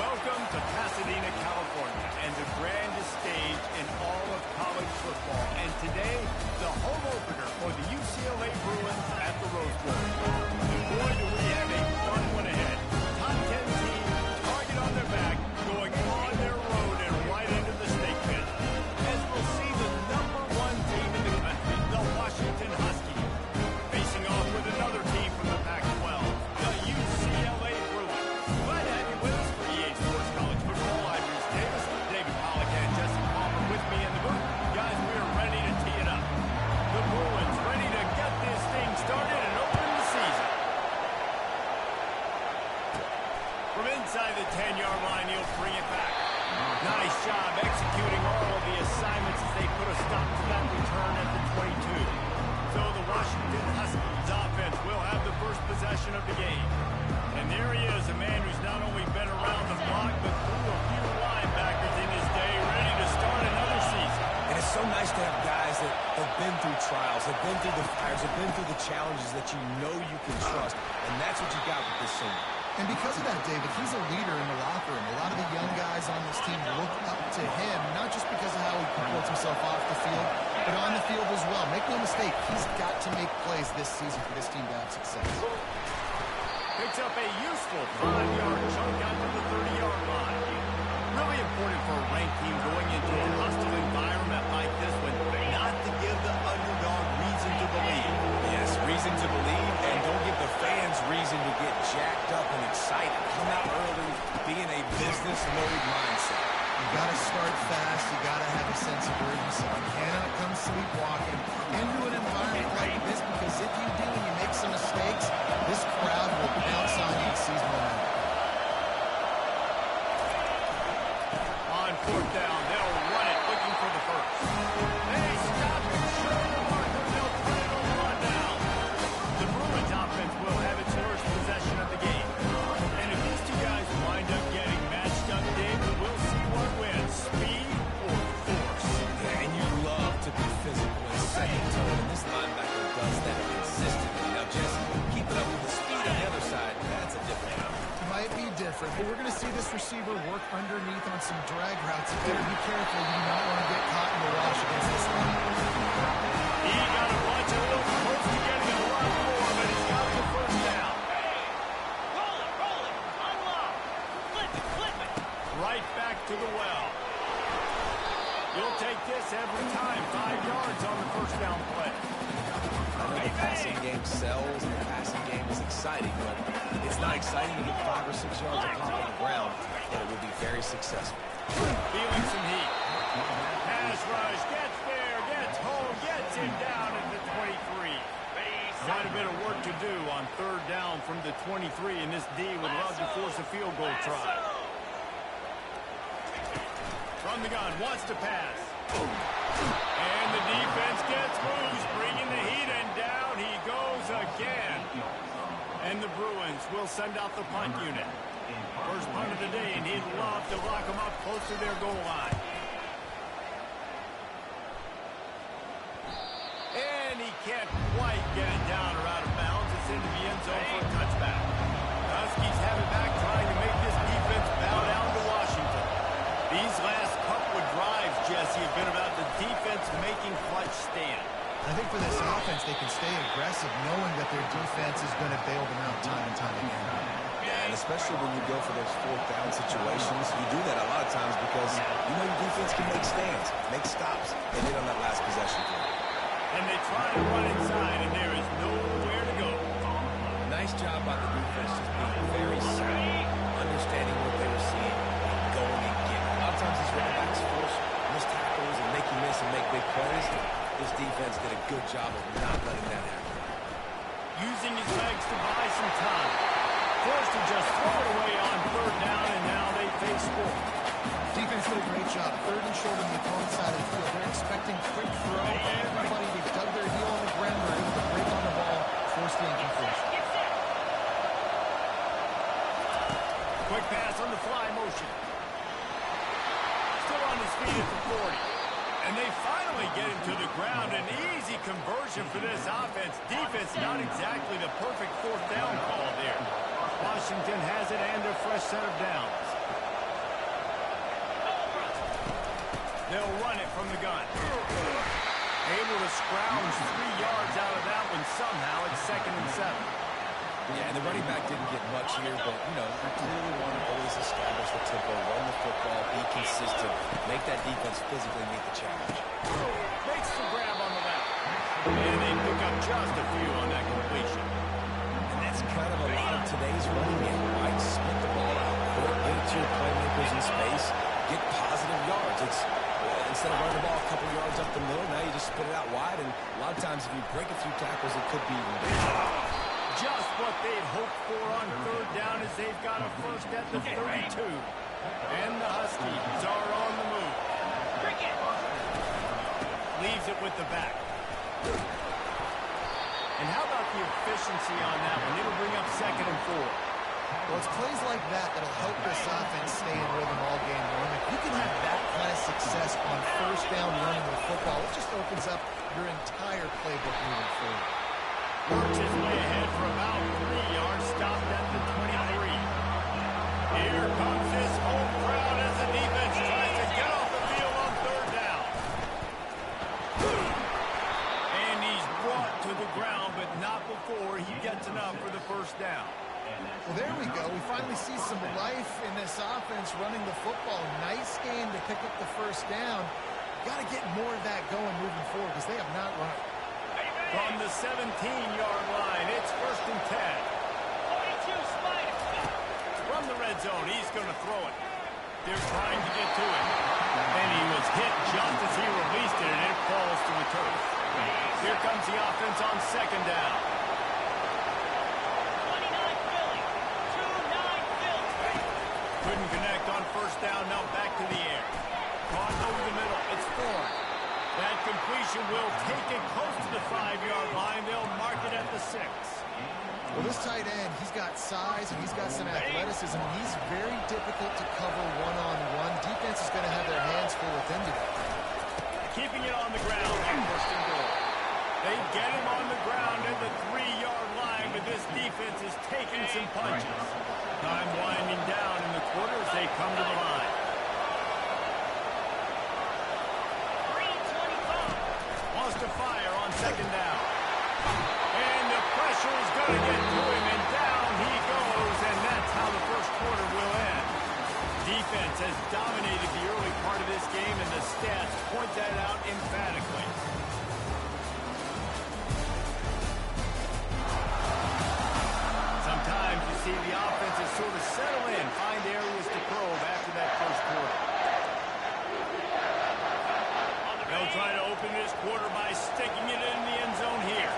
Welcome to Pasadena, California, and the grandest stage in all of college football. And today, the home opener for the UCLA Bruins at the Rose Bowl. And boy, do we have a fun one ahead. Top 10 team, target on their back, going on their road and right into the snake pit. As we'll see the #1 team in the country, the Washington Huskies, facing off with another team from the Pac-12, the UCLA Bruins. Glad to have you with us for EA Sports College Football. I'm Bruce Davis, David Pollack, and Jesse Palmer with me in the booth. Guys, we are ready to tee it up. The Bruins ready to get this thing started and open the season. From inside the 10-yard line, he'll bring it back. Nice job executing all of the assignments as they put a stop to that return at the 22. So the Washington Huskies offense will have the first possession of the game. And there he is, a man who's not only been around the block, but threw a few linebackers in his day, ready to start another season. And it's so nice to have guys that have been through trials, have been through the fires, have been through the challenges that you know you can trust. And that's what you got with this senior. And because of that, David, he's a leader in the locker room. A lot of the young guys on this team look up to him, not just because of how he comports himself off the field, but on the field as well. Make no mistake, he's got to make plays this season for this team to have success. Picks up a useful 5-yard chunk out to the 30-yard line. Really important for a ranked team going into a hostile environment like this one, not to give the underdog reason to believe. Yes, reason to believe, and don't give the fans reason to get jacked up and excited. Come out early, be in a business mode mindset. You got to start fast. You got to have a sense of urgency. You cannot come sleepwalking into an environment like this, because if you do and you make some mistakes, this crowd will bounce on you and seize momentum. On 4th down, they'll run it, looking for the first. They stop it short of the marker. They'll put it over on down. The Bruins offense will have its first possession of the game. And if these two guys wind up getting matched up, David, we'll see what wins, speed or force. Yeah, and you love to be physical and second tone, and this linebacker does that consistently. Now, just keep it up with the speed on the other side. That's a different one. Might be different, but we're going to see this receiver work underneath on some drag routes. You better be careful. You do not want to get caught in the wash against this line. He got a bunch of little close to getting a lot more, but he's got the first down. Roll it, unlock, flip it. Right back to the well. You'll take this every time. 5 yards on the first down play. I know the passing game sells and the passing game is exciting, but it's not exciting to get 5 or 6 yards of pop on the ground, but it will be very successful. Feeling some heat. Pass rush, gets there, gets home, gets him down at the 23. Quite a bit of work to do on 3rd down from the 23, and this D would love to force a field goal try. From the gun, wants to pass. And the defense gets moves, bringing the heat, and down he goes again. And the Bruins will send out the punt unit. First punt of the day, and he'd love to lock them up close to their goal line. And he can't quite get it down or out of bounds. It's into the end zone for a touchback. The Huskies have it back, trying to make this defense bow down to Washington. These last couple of drives, Jesse, have been about the defense making clutch stand. I think for this offense, they can stay aggressive knowing that their defense is going to bail them out time and time again. Yeah, and especially when you go for those 4th down situations, you do that a lot of times because you know your defense can make stands, make stops, and hit on that last possession. And they try to run inside, and there is nowhere to go. Nice job by the defense, just being very sound, understanding what they were seeing, and going and getting. A lot of times these running backs force missed tackles and make you miss and make big plays. This defense did a good job of not letting that happen. Using his legs to buy some time. Forced to just throw it away on 3rd down, and now they face 4. Defense did a great job. 3rd and short on the opponent's side of the field. They're expecting quick throw. Everybody, they dug their heel on the ground. They're able to break on the ball, force the incompletion. Quick pass on the fly motion. Still on his feet at the 40. And they finally get him to the ground. An easy conversion for this offense. Defense, not exactly the perfect 4th down call there. Washington has it and a fresh set of downs. They'll run it from the gun. Able to scrounge 3 yards out of that one somehow. It's 2nd and 7. Yeah, and the running back didn't get much here, but, you know, you clearly want to always establish the tempo, run the football, be consistent, make that defense physically meet the challenge. Makes the grab on the left. And they pick up just a few on that completion. And that's kind of a lot of today's running game, right? Split the ball out, get it to your playmakers in space, get positive yards. It's instead of running the ball a couple yards up the middle, now you just spit it out wide, and a lot of times if you break a few tackles, it could be even bigger. Just what they'd hoped for on 3rd down as they've got a first at the 32. And the Huskies are on the move. Leaves it with the back. And how about the efficiency on that one? It'll bring up 2nd and 4. Well, it's plays like that that'll help this offense stay in rhythm all game long. If you can have that kind of success on 1st down running the football, it just opens up your entire playbook moving forward. Works his way ahead for about 3 yards, stopped at the 23. Here comes this home crowd as the defense tries to get off the field on 3rd down. And he's brought to the ground, but not before he gets enough for the 1st down. Well, there we go. We finally see some life in this offense running the football. Nice game to pick up the 1st down. Got to get more of that going moving forward because they have not run. From the 17-yard line, it's 1st and 10. 42 Spider. From the red zone, he's going to throw it. They're trying to get to it. And he was hit just as he released it, and it falls to the turf. Here comes the offense on 2nd down. 29 Philly. 2-9 Philly. Couldn't connect on 1st down, now back to the air. Caught over the middle, it's Ford. That completion will take it close to the 5-yard line. They'll mark it at the 6. Well, this tight end, he's got size and he's got some athleticism. He's very difficult to cover one-on-one. Defense is going to have their hands full with him today. Keeping it on the ground on 1st and goal. They get him on the ground at the 3-yard line, but this defense is taking some punches. Time winding down in the quarter as they come to the line. Wants to fire on 2nd down. And the pressure is going to get to him, and down he goes, and that's how the 1st quarter will end. Defense has dominated the early part of this game, and the stats point that out emphatically. Sometimes you see the offenses sort of settle in, find areas to probe after that 1st quarter. They'll try to open this quarter by sticking it in the end zone here.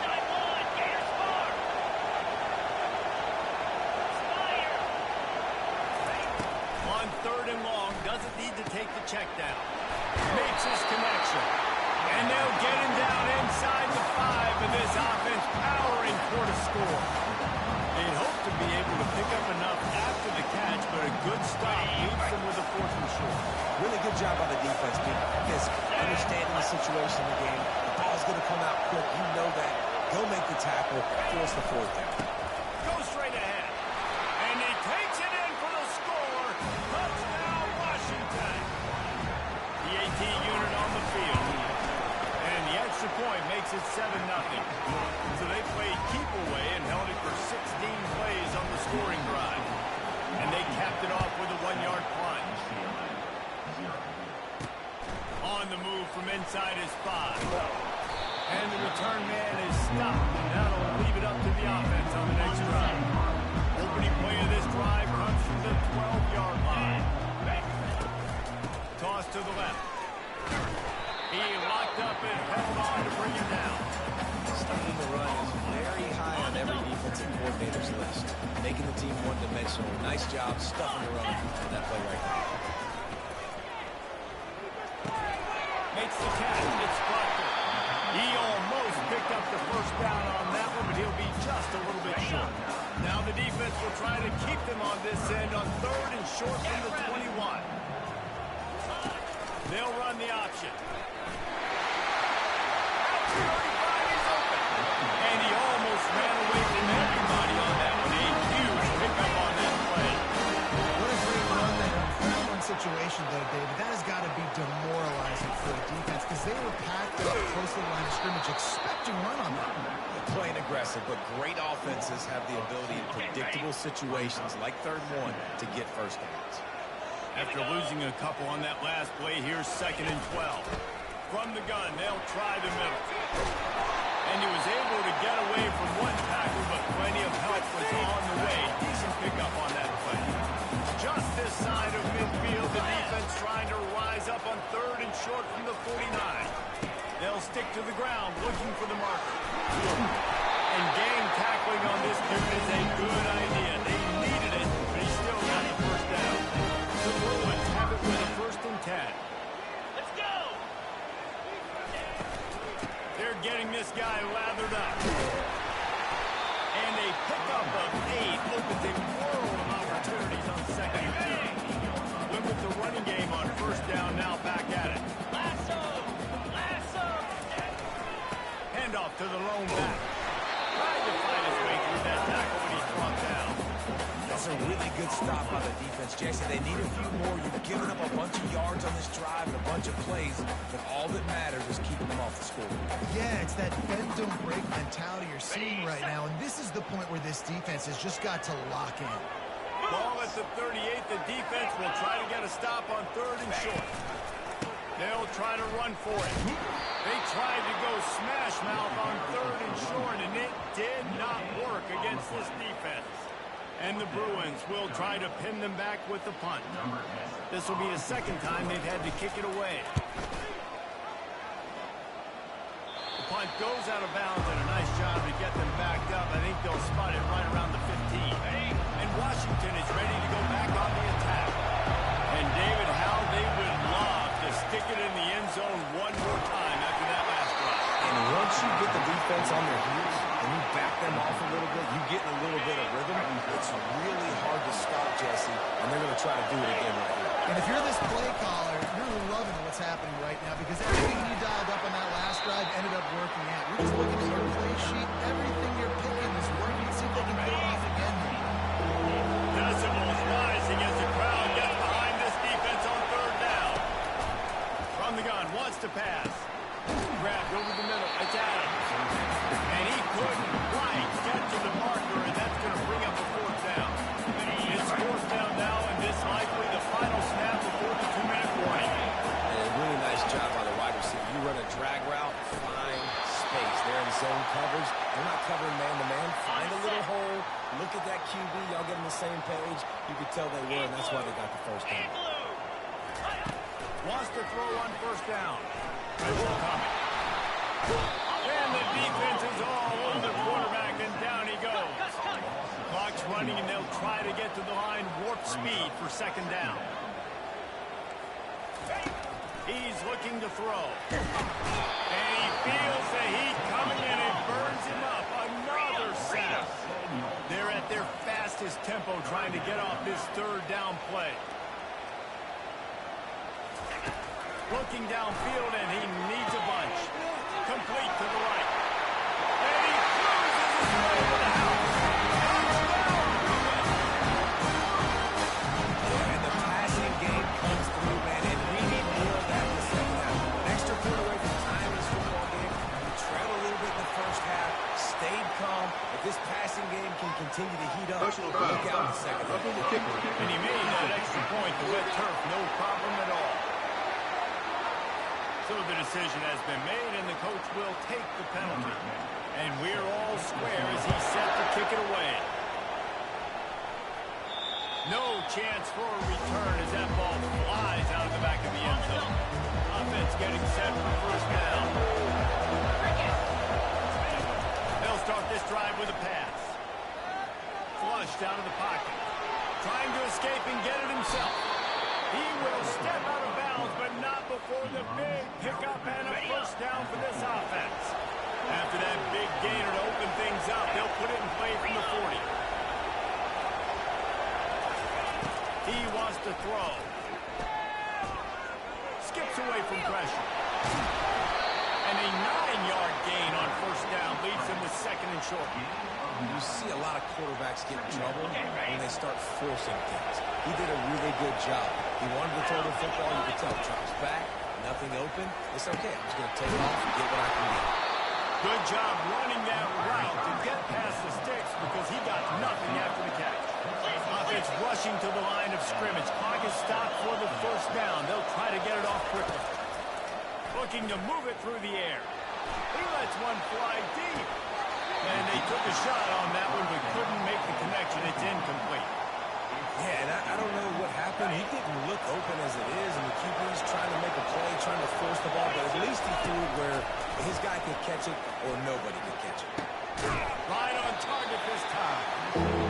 On 3rd and long, doesn't need to take the check down. Makes his connection. And they'll get him down inside the 5, and this offense powering toward a score. They'd hope to be able to pick up enough after the catch, but a good stop leaves them with a 4th and short. Really good job by the defense, because understanding the situation in the game, the ball's going to come out quick. You know that. Go make the tackle, force the 4th down. Go straight ahead. And he takes it in for the score. Touchdown, Washington. The AT unit on the field. And the extra point makes it 7-0. So they played keep away and held it for 16 plays on the scoring drive. And they capped it off with a 1-yard plunge. On the move from inside his 5. And the return man is stopped. That'll leave it up to the offense on the next drive. Opening play of this drive comes from the 12-yard line. Toss to the left. He locked up and held on to bring him down. Stopping the run is very high on every defensive coordinator's list. Making the team one-dimensional. Nice job stuffing the run on that play right now. Makes the catch. It's Proctor. He almost picked up the 1st down on that one, but he'll be just a little bit short. Now the defense will try to keep them on this end on 3rd and short from the 21. They'll run the option. He's open. And he almost ran away from everybody on that one. A huge pickup on that play. What a great run there in a situation, though, David. That has got to be demoralizing run on that. Playing aggressive, but great offenses have the ability in predictable situations like 3rd and 1 to get first downs. After losing a couple on that last play, here's 2nd and 12. From the gun, they'll try the middle. And he was able to get away from one tackle, but plenty of help was on the way. Decent pickup on that play. Just this side of midfield, the defense trying to rise up on 3rd and short from the 49. They'll stick to the ground, looking for the marker. And game tackling on this dude is a good idea. They needed it, but he still got the first down. The Bruins have it with a 1st and 10. Let's go! They're getting this guy lathered up. And a pickup of 8 opens a world of opportunities on 2nd and 2. Went with the running game on 1st down, now back at it. Lasso! Lasso! Handoff to the lone back. Trying to find his way through that tackle when he's brought down. That's a really good stop by the defense, Jason. They need a few more. You've given up a bunch of yards on this drive and a bunch of plays, but all that matters is keeping them off the score. Yeah, it's that bend, don't break mentality you're seeing right now, and this is the point where this defense has just got to lock in. Ball at the 38. The defense will try to get a stop on 3rd and short. They'll try to run for it. They tried to go smash mouth on 3rd and short, and it did not work against this defense. And the Bruins will try to pin them back with the punt. This will be the 2nd time they've had to kick it away. The punt goes out of bounds, and a nice job to get them backed up. I think they'll spot it right around the 15. And Washington is ready to go back on the attack. And David, how they would love to stick it in the end zone one more time after that last drive. And once you get the defense on their heels and you back them off a little bit, you get in a little bit of rhythm, it's really hard to stop, Jesse, and they're going to try to do it again right here. And if you're this play caller, you're loving what's happening right now because everything you dialed up on that last drive ended up working out. You're just looking at your play sheet. Everything you're picking is working. See if they can pull it off again here. Decibels rising as the crowd gets behind this defense on 3rd down. From the gun, wants to pass. Grabbed over the middle. It's Adams. And he couldn't quite get to the marker, and that's going to bring up a 4th down. It's 4th down now, and this likely the final snap before the 2-minute warning. And a really nice job by the wide receiver. You run a drag route, find space. They're in zone coverage. They're not covering man-to-man. Find a little hole. Look at that QB. Y'all get on the same page. You could tell they were, and that's why they got the first down. Wants to throw on 1st down. It's coming. And the defense is all over the quarterback, and down he goes. Clock's running, and they'll try to get to the line warp speed for 2nd down. He's looking to throw. And he feels the heat coming, and it burns him up. Another sack. They're at their fastest tempo trying to get off this 3rd down play. Looking downfield, and he needs a bunch. Complete to the right. And he cruises his way to the house. And the passing game comes through, man, and we need more of that in the 2nd half. An extra point away from time in this football game. We trailed a little bit in the 1st half, stayed calm. If this passing game can continue to heat up, look out in the 2nd half. And he made that extra point to wet turf, no problem at all. So the decision has been made, and the coach will take the penalty. And we're all square as he's set to kick it away. No chance for a return as that ball flies out of the back of the end zone. Offense getting set for 1st down. They'll start this drive with a pass. Flushed out of the pocket. Trying to escape and get it himself. He will step out of bounds, but not before the big pickup and a 1st down for this offense. After that big gainer to open things up, they'll put it in play from the 40. He wants to throw. Skips away from pressure. And a 9-yard gain on 1st down leads him to 2nd and short. You see a lot of quarterbacks get in trouble when they start forcing things. He did a really good job. He wanted to throw the football. You could tell. Drops back, nothing open. It's okay. I'm just going to take it off and get what I can get. Good job running that route to get past the sticks because he got nothing after the catch. Offense rushing to the line of scrimmage. Clock is stopped for the first down. They'll try to get it off quickly. Looking to move it through the air. He lets one fly deep. And they took a shot on that one but couldn't make the connection. It's incomplete. Yeah, and I don't know what happened. He didn't look open as it is, and the QB's trying to make a play, trying to force the ball, but at least he threw it where his guy could catch it or nobody could catch it. Right on target this time.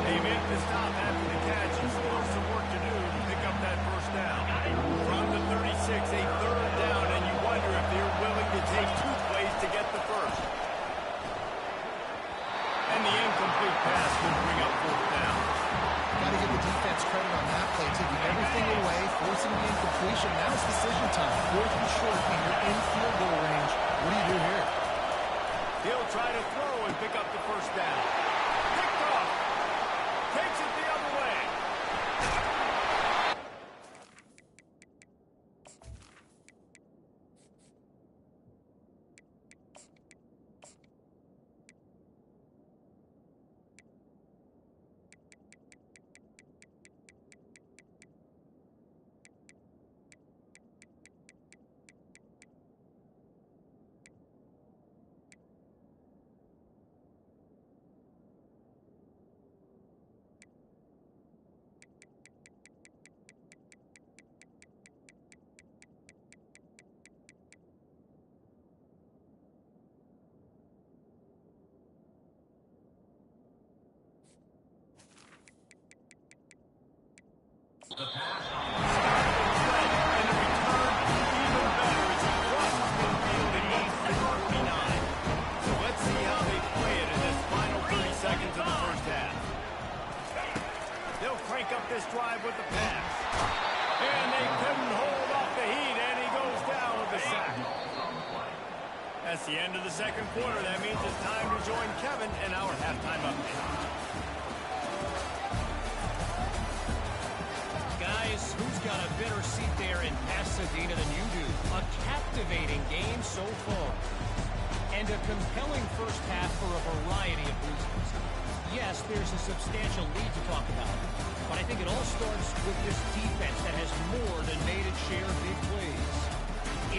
They make the stop after the catch and still some work to do to pick up that first down. From the 36, a third down, and you wonder if they're willing to take 2 plays to get the first. And the incomplete pass will bring up fourth down. Got to give the defense credit on that play, taking everything away, forcing the incompletion. Now it's decision time. 4th and short, and you're in field goal range. What do you do here? He'll try to throw and pick up the first down. Picked off. Takes it the other way. This drive with the pass. And they couldn't hold off the heat, and he goes down with the sack. That's the end of the second quarter. That means it's time to join Kevin in our halftime update. Guys, who's got a better seat there in Pasadena than you do? A captivating game so far. And a compelling first half for a variety of reasons. Yes, there's a substantial lead to talk about. But I think it all starts with this defense that has more than made its share of big plays.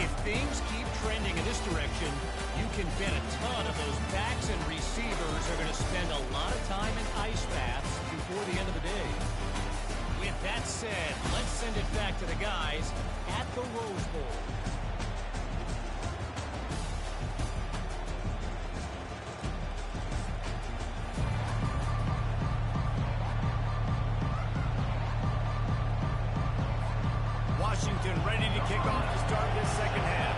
If things keep trending in this direction, you can bet a ton of those backs and receivers are going to spend a lot of time in ice baths before the end of the day. With that said, let's send it back to the guys at the Rose Bowl. Washington ready to kick off to start this second half.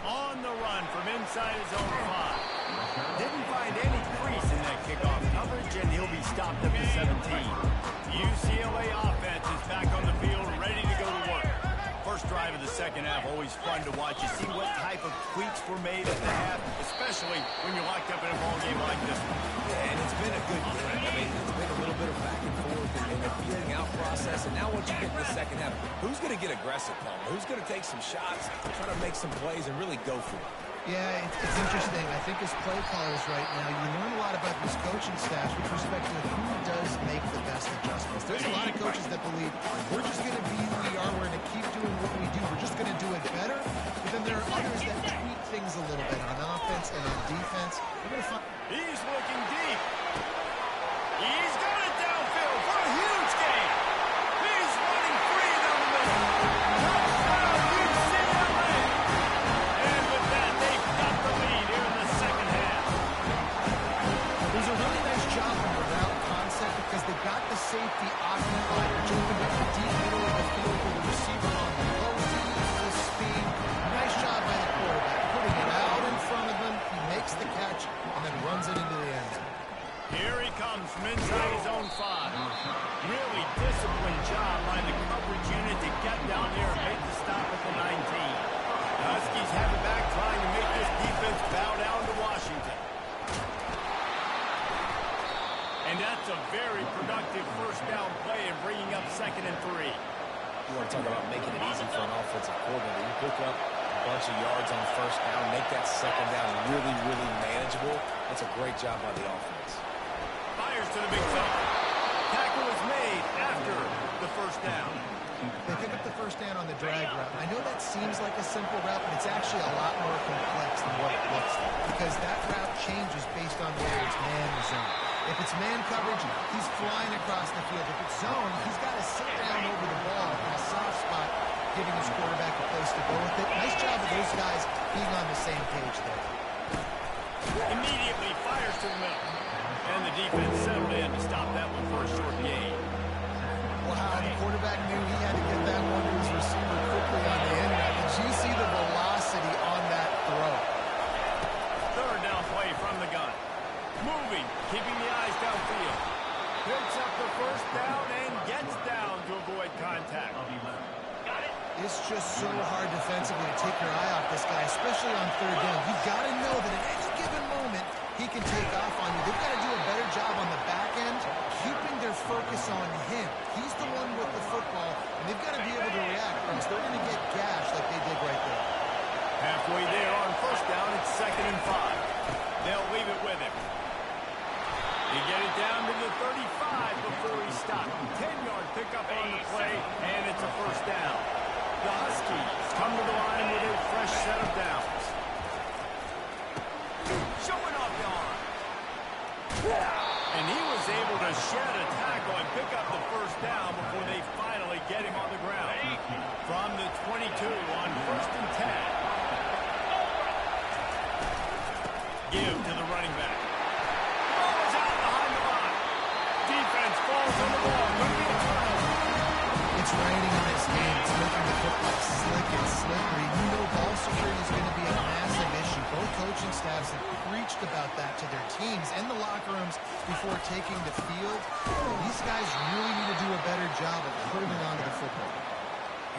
On the run from inside his own 5. Didn't find any crease in that kickoff coverage, and he'll be stopped at the 17. UCLA offense is back on the field, ready to go to work. First drive of the second half, always fun to watch. You see what type of tweaks were made at the half, especially when you're locked up in a ball game like this one. Yeah, and it's been a good game. I mean, it's been a little bit of back and forth and a feeling out process. And now once you get to the second half, who's going to get aggressive, Paul? Who's going to take some shots, try to make some plays, and really go for it? Yeah, it's interesting. I think as play callers right now, you learn a lot about this coaching staff with respect to who does make the best adjustments. There's a lot of coaches that believe we're just going to be who we are. We're going to keep doing what we do. We're just going to do it better. But then there are others that tweak things a little bit on offense and on defense. We're going to find. He's looking deep. He's got it downfield for a huge gain. He's running free down the middle. Touchdown, UCLA. And with that, they've got the lead here in the second half. There's a really nice job on the route concept because they got the safety occupied, which opened up the deep middle of the field for the receiver on the low full speed. Nice job by the quarterback, putting it out in front of him. He makes the catch and then runs it into the end zone. Here he comes from inside his own 5. Really disciplined job by the coverage unit to get down there and make the stop at the 19. The Huskies have it back, trying to make this defense bow down to Washington. And that's a very productive first down play and bringing up 2nd and 3. You want to talk about making it easy for an offensive coordinator. You pick up a bunch of yards on first down, make that second down really, really manageable. That's a great job by the offense. Fires to the big zone. Tackle is made after the first down. They pick up the first down on the drag route. I know that seems like a simple route, but it's actually a lot more complex than what it looks like because that route changes based on whether it's man or zone. If it's man coverage, he's flying across the field. If it's zone, he's got to sit down over the ball in a soft spot, giving his quarterback a place to go with it. Nice job of those guys being on the same page there. Immediately fires to the middle. And the defense settled in to stop that one for a short gain. Wow, the quarterback knew he had to get that one to his receiver quickly on the end route. Did you see the velocity on that throw? Third down play from the gun. Moving, keeping the eyes downfield. Picks up the first down and gets down to avoid contact. It's just so hard defensively to take your eye off this guy, especially on third down. You've got to know that at any given moment, he can take off on you. They've got to do a better job on the back end, keeping their focus on him. He's the one with the football, and they've got to be able to react, or else they're going to get gashed like they did right there. Halfway there on first down, it's 2nd and 5. They'll leave it with him. They get it down to the 35 before he stopped. 10-yard pickup on the play, and it's a first down. The Huskies come to the line with a fresh set of downs. Showing off the arm. And he was able to shed a tackle and pick up the first down before they finally get him on the ground. From the 22 on 1st and 10. Give to the running back. Ball is out behind the line. Defense falls on the ball. Moving turnover. It's raining in this game. It's making the football slick and slippery. You know ball security is going to be a massive issue. Both coaching staffs have preached about that to their teams and the locker rooms before taking the field. These guys really need to do a better job of holding onto the football.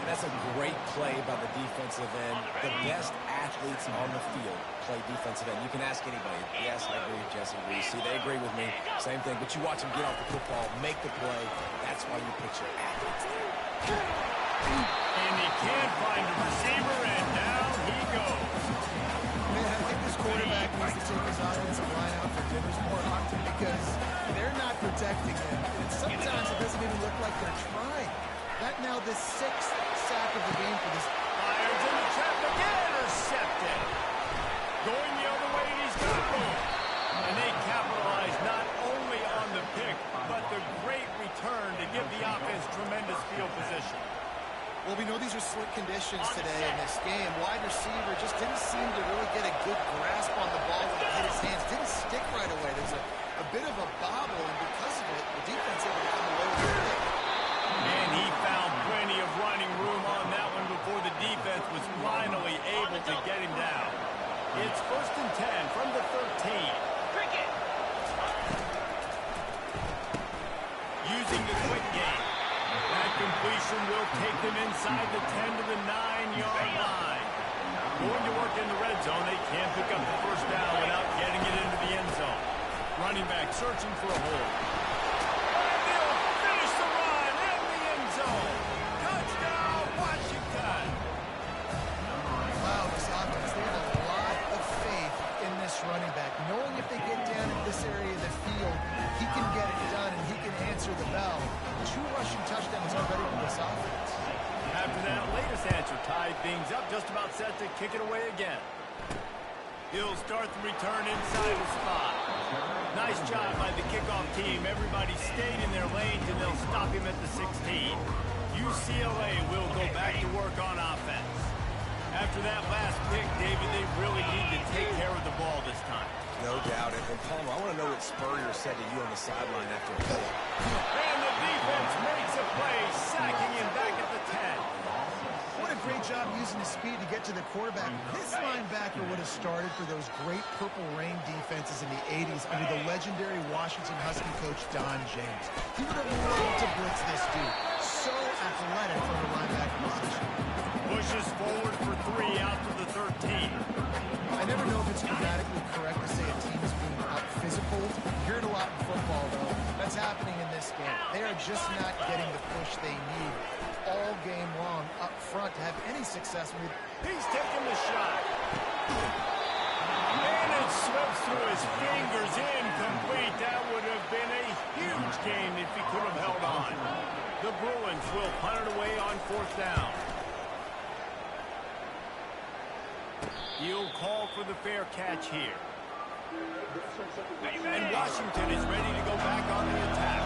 And that's a great play by the defensive end. The best athletes on the field play defensive end. You can ask anybody. Yes, I agree. Jesse agrees. See, they agree with me. Same thing. But you watch them get off the football, make the play. That's why you put your athletes there. And he can't find a receiver, and down he goes. Man, I think this quarterback needs to take his offensive line out for dinners more often because they're not protecting him. And sometimes it doesn't even look like they're trying. That now the 6th sack of the game for this. Fires in the trap again, intercepted. Going the other way, and he's got room. And they capitalize not only on the pick, but the great return to give the offense tremendous field position. Well, we know these are slick conditions today in this game. Wide receiver just didn't seem to really get a good grasp on the ball when it hit his hands. Didn't stick right away. There's a bit of a bobble, and because of it, the defense able to come away with the pick. And he found plenty of running room on that one before the defense was finally able to get him down. It's 1st and 10 from the 13. Using the quick game. That completion will take them inside the 10 to the 9-yard line. Going to work in the red zone. They can't pick up the first down without getting it into the end zone. Running back searching for a hole. And they'll finish the run in the end zone. Touchdown, Washington. Wow, this offense, they have a lot of faith in this running back. Knowing if they get down in this area of the field, he can get it done and he can answer the bell. 2 rushing touchdowns already for this offense. After that latest answer tied things up, just about set to kick it away again. He'll start the return inside the spot. Nice job by the kickoff team. Everybody stayed in their lanes, and they'll stop him at the 16. UCLA will go back to work on offense. After that last pick, David, they really need to take care of the ball this time. No doubt. And Palmer, I want to know what Spurrier said to you on the sideline after the play. And the defense makes a play, sacking him back at the 10. What a great job using his speed to get to the quarterback. This linebacker would have started for those great Purple Rain defenses in the 80s under the legendary Washington Husky coach Don James. He would have loved to blitz this dude. So athletic from the linebacker position. Pushes forward for 3 out to the 13. I never know if it's grammatically correct to say a team is being out-physical. You hear it a lot in football, though. That's happening in this game. They are just not getting the push they need all game long up front to have any success with. He's taking the shot. And it slips through his fingers, incomplete. That would have been a huge game if he could have held on. The Bruins will punt it away on 4th down. He'll call for the fair catch here. And Washington is ready to go back on the attack.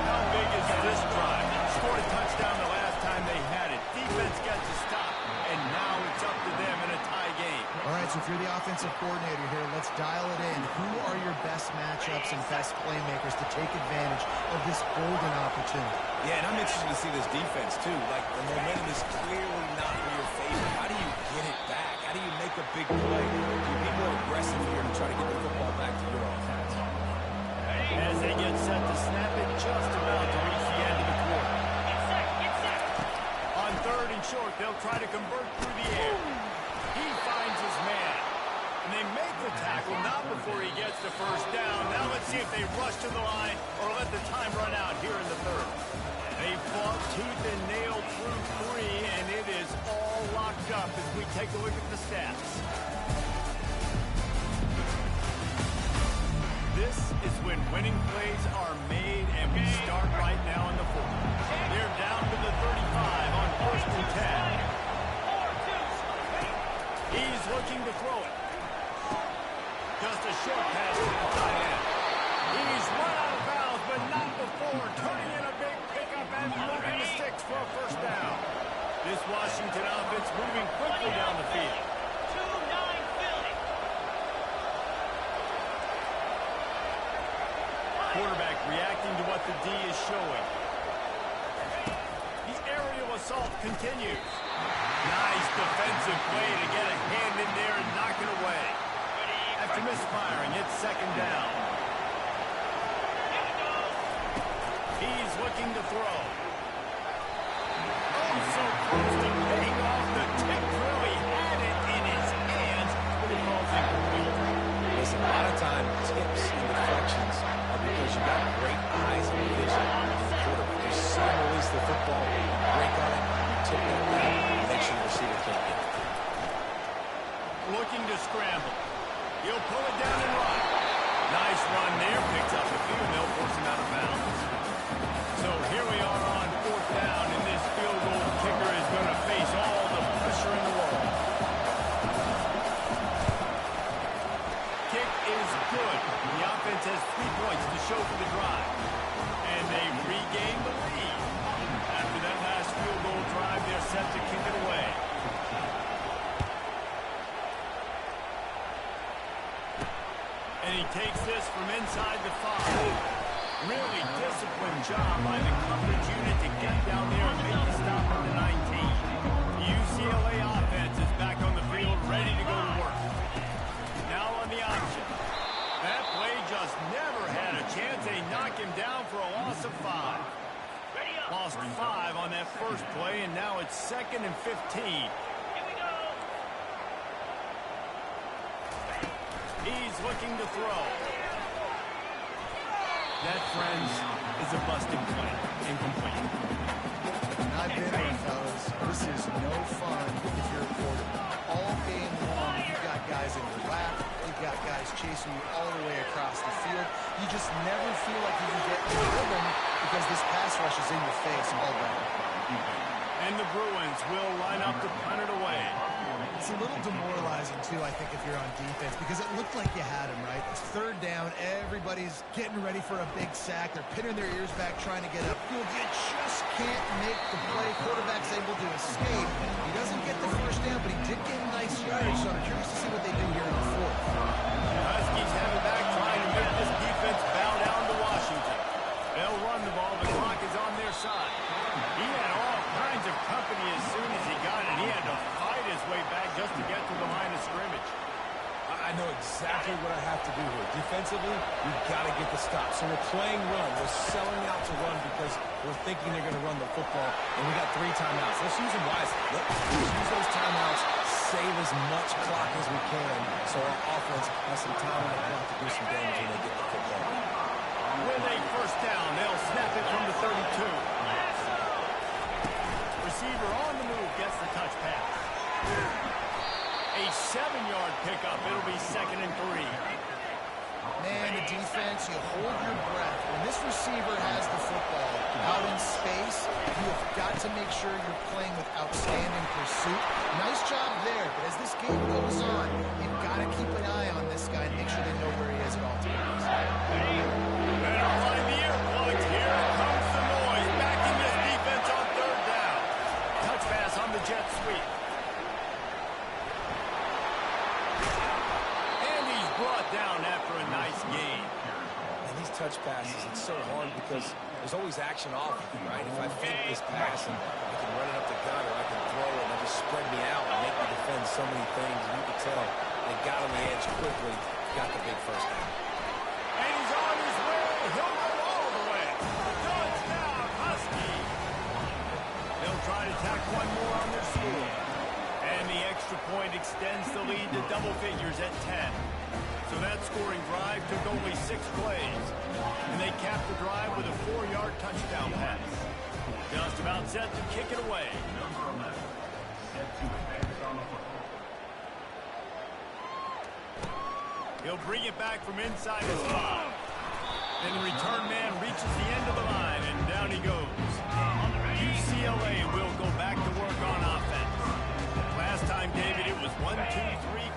How big is this drive? Scored a touchdown the last time they had it. Defense got to stop, and now it's up to them in a tie game. All right, so if you're the offensive coordinator here, let's dial it in. Who are your best matchups and best playmakers to take advantage of this golden opportunity? Yeah, and I'm interested to see this defense, too. Like, the momentum is clearly not in your favor. How do you get it back? How do you make a big play? Do you be more aggressive here to try to get the football back to your offense? As they get set to snap it, just about to reach the end of the quarter. On 3rd and short, they'll try to convert through the air. He finds his man. And they make the tackle, not before he gets the 1st down. Now let's see if they rush to the line or let the time run out here in the 3rd. They fought tooth and nail through 3, and it is all locked up as we take a look at the stats. This is when winning plays are made, and we start right now in the 4th. They're down to the 35 on 1st and 10. He's looking to throw it. Just a short pass to the tight end. He's run out of bounds, but not before turning in a big pickup and moving the sticks for a 1st down. This Washington offense moving quickly down the field. 2-9 Philly. Quarterback reacting to what the D is showing. The aerial assault continues. Nice defensive play to get a hand in there and knock it away. After misfiring, it's 2nd down. He's looking to throw. Oh, so close to getting off the tip. Really had it in his hands, but he calls incomplete. Listen, a lot of time, tips and deflections are because you got great eyes and vision. The quarterback, you see him release the football, you break on it, you tip it down, and make sure the receiver can't get it. Looking to scramble. He'll pull it down and run. Nice run there. Picks up the field. They'll force him out of bounds. So here we are on 4th down, and this field goal kicker is going to face all the pressure in the world. Kick is good. The offense has 3 points to show for the drive. And they regain the lead. After that last field goal drive, they're set to kick it away. And he takes this from inside the 5. Really disciplined job by the coverage unit to get down there and make the stop at the 19. The UCLA offense is back on the field, ready to go to work. Now on the option. That play just never had a chance. They knock him down for a loss of 5. Lost 5 on that first play, and now it's 2nd and 15. He's looking to throw. That, friends, is a busting play. Incomplete. Not been there, fellas. This is no fun if you're a quarterback. All game long, you've got guys in your lap. You've got guys chasing you all the way across the field. You just never feel like you can get in the rhythm because this pass rush is in your face all day. And the Bruins will line up to punt it away. It's a little demoralizing, too, I think, if you're on defense, because it looked like you had him, right? It's 3rd down. Everybody's getting ready for a big sack. They're pinning their ears back, trying to get upfield. You just can't make the play. Quarterback's able to escape. He doesn't get the 1st down, but he did get a nice yardage, so I'm curious to see what they do here in the 4th. The Huskies have it back, trying to make this defense bow down to Washington. They'll run the ball. The clock is on their side. He had all kinds of company as soon as he got it. He had to fight his way back just to get to the line of scrimmage. I know exactly what I have to do here. Defensively, we've got to get the stop. So we're playing run. We're selling out to run because we're thinking they're going to run the football. And we got 3 timeouts. Let's use them wisely. Let's use those timeouts, save as much clock as we can so our offense has some time on the clock to do some damage when they get the football. With a 1st down, they'll snap it from the 32. receiver on the move gets the touch pass. A 7-yard pickup. It'll be 2nd and 3. Man, the defense, you hold your breath. When this receiver has the football out in space, you have got to make sure you're playing with outstanding pursuit. Nice job there, but as this game goes on, you've got to keep an eye on this guy and make sure they know where he is at all times. Better find the earplugs. Here comes the noise. Backing this defense on 3rd down. Touch pass on the jet sweep. Brought down after a nice gain. And these touch passes, it's so hard because there's always action off of it, right? If I fake this pass and I can run it up the gut or I can throw it and they just spread me out and make me defend so many things. And you can tell they got on the edge quickly, got the big first down. And he's on his way. He'll go all the way. Touchdown, Husky. They'll try to tack one more on their score. And the extra point extends the lead to double figures at 10. So that scoring drive took only 6 plays. And they capped the drive with a 4-yard touchdown pass. Just about set to kick it away. He'll bring it back from inside his 5. Then the return man reaches the end of the line, and down he goes. UCLA will go back to work on offense. Last time, David, it was 1-2-3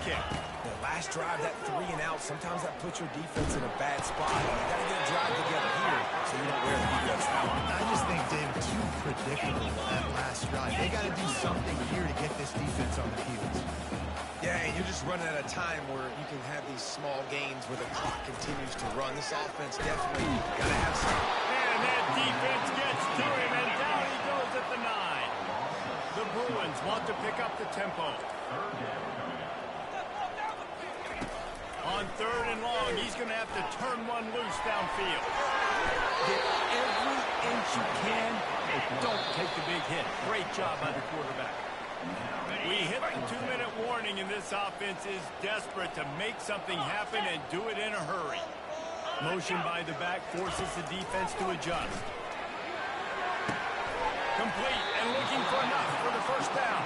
kick. The last drive, that 3 and out, sometimes that puts your defense in a bad spot. You got to get a drive together here so you don't wear the defense out. I just think, Dave, too predictable that last drive. They got to do something here to get this defense on the heels. Yeah, and you're just running at a time where you can have these small gains where the clock continues to run. This offense definitely got to have some. And that defense gets to him, and down he goes at the 9. The Bruins want to pick up the tempo. On 3rd and long, he's going to have to turn one loose downfield. Get every inch you can, but don't take the big hit. Great job by the quarterback. We hit the 2-minute warning, and this offense is desperate to make something happen and do it in a hurry. Motion by the back forces the defense to adjust. Complete and looking for enough for the first down.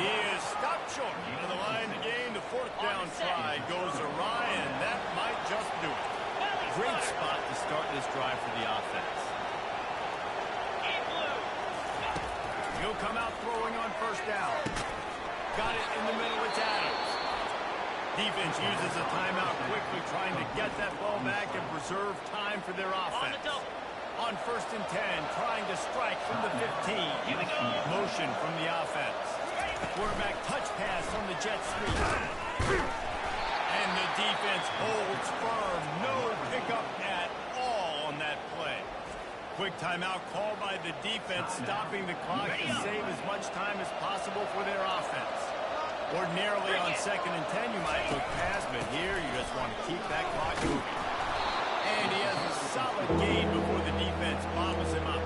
He is stopped short of the line to gain. The 4th down try goes awry, and that might just do it. Great spot to start this drive for the offense. He'll come out throwing on 1st down. Got it in the middle. It's Adams. Defense uses a timeout quickly, trying to get that ball back and preserve time for their offense. On 1st and 10, trying to strike from the 15. Motion from the offense. Quarterback touch pass on the jet sweep. And the defense holds firm. No pickup at all on that play. Quick timeout called by the defense, stopping the clock to save as much time as possible for their offense. Ordinarily on 2nd and 10, you might look past, but here you just want to keep that clock moving. And he has a solid gain before the defense bottles him up.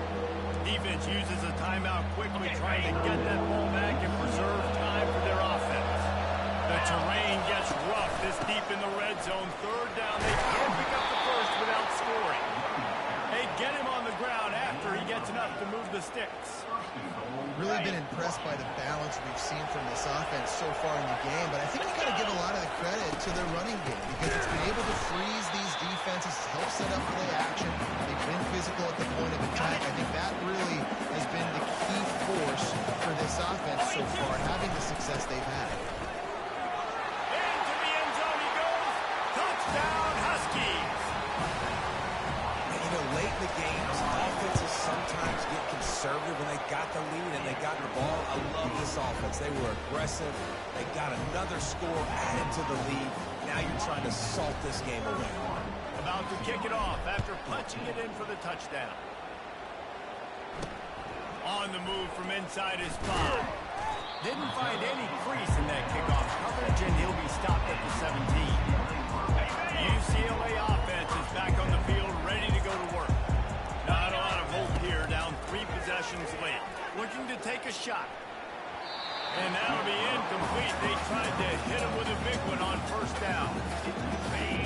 Defense uses a timeout quickly, trying to get that ball back and preserve time for their offense. The terrain gets rough this deep in the red zone. 3rd down, they can't pick up the first without scoring. They get him on the ground after he gets enough to move the sticks. Really been impressed by the balance we've seen from this offense so far in the game, but I think we got to give a lot of the credit to their running game because it's been able to freeze these defenses, help set up play action. They've been physical at the point of attack. I think that really has been the key force for this offense so far, having the success they've had. Into the end zone he goes. Touchdown, Huskies. You know, late in the games, offenses sometimes get conservative when they got the lead and they got the ball. I love this offense. They were aggressive. They got another score added to the lead. Now you're trying to salt this game away. About to kick it off after punching it in for the touchdown. On the move from inside his 5. Didn't find any crease in that kickoff coverage, and he'll be stopped at the 17. UCLA offense is back on the field, ready to go to work. Not a lot of hope here, down 3 possessions late. Looking to take a shot. And that'll be incomplete. they tried to hit him with a big one on first down.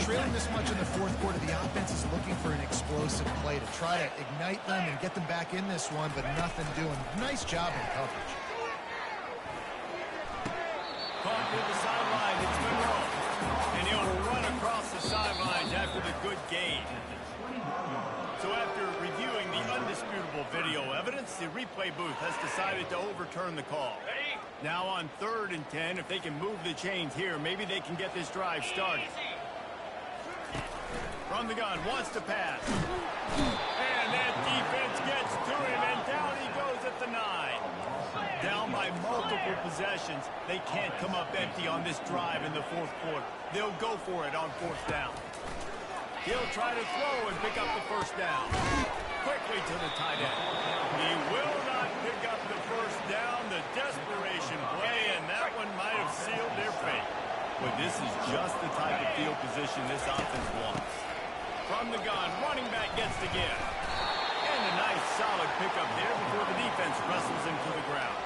Trailing this much in the fourth quarter, the offense is looking for an explosive play to try to ignite them and get them back in this one, but nothing doing. Nice job in coverage. Caught near the sideline, it's Monroe. And he'll run across the sidelines after the good gain. So after reviewing the undisputable video evidence, the replay booth has decided to overturn the call. Now on 3rd and 10, if they can move the chains here, maybe they can get this drive started. From the gun, wants to pass. And that defense gets to him, and down he goes at the 9. Down by multiple possessions. They can't come up empty on this drive in the fourth quarter. They'll go for it on 4th down. He'll try to throw and pick up the first down. Quickly to the tight end. He will not pick up the first down. The desperation play, and that one might have sealed their fate. But this is just the type of field position this offense wants. From the gun, running back gets to give. And a nice solid pickup there before the defense wrestles him to the ground.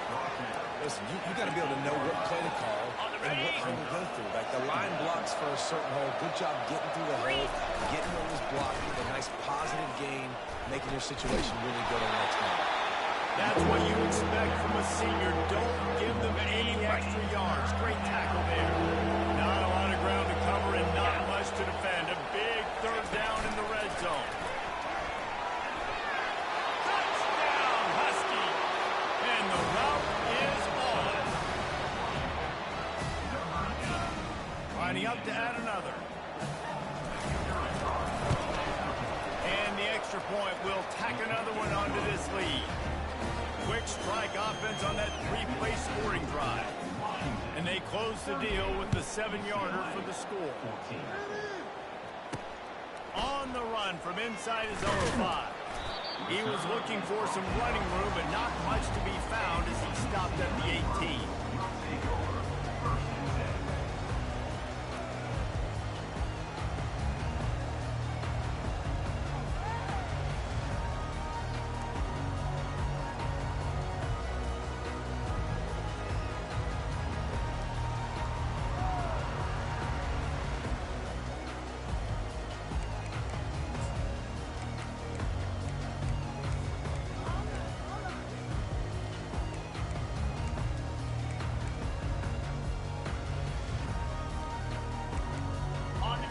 Listen, you got to be able to know what play to call and what hole to go through. Like the line blocks for a certain hole. Good job getting through the hole, getting what was blocking, a nice positive gain, making your situation really good on the next one. That's what you expect from a senior. Don't give them any extra yards. Great tackle there. Not a lot of ground to cover and not much to defend. A big 3rd down in the red zone. Touchdown, Husky. And the route is on. Lining up to add another. And the extra point will tack another one onto this lead. Quick strike offense on that 3-play scoring drive. And they close the deal with the 7-yarder for the score. On the run from inside his own 5. He was looking for some running room, but not much to be found as he stopped at the 18.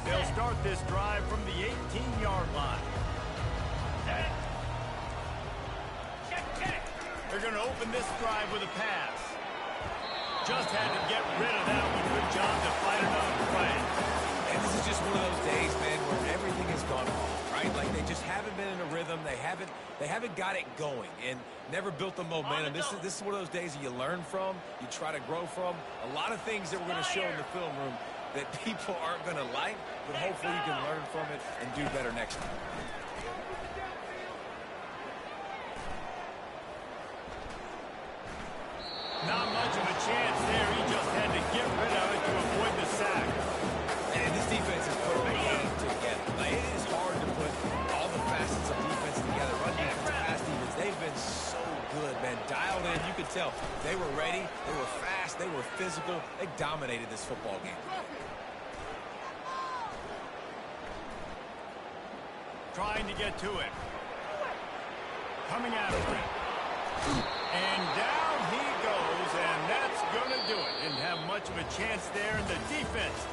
They'll start this drive from the 18-yard line. They're going to open this drive with a pass. Just had to get rid of that one. Good job to fight another play. And this is just one of those days, man, where everything has gone wrong, right? Like they just haven't been in a rhythm. They haven't got it going and never built the momentum. This is one of those days that you learn from, you try to grow from. A lot of things that we're going to show in the film room that people aren't going to like, but hopefully you can learn from it and do better next time. Not much of a chance there. He just had to get rid of it to avoid the sack. And this defense is putting a game together. Like, it is hard to put all the facets of defense together. Run defense, pass defense, they've been so good, man. Dialed in, you could tell. They were ready, they were fast, they were physical. They dominated this football game. Trying to get to it. Coming after it. And down he goes, and that's going to do it. Didn't have much of a chance there, and the defense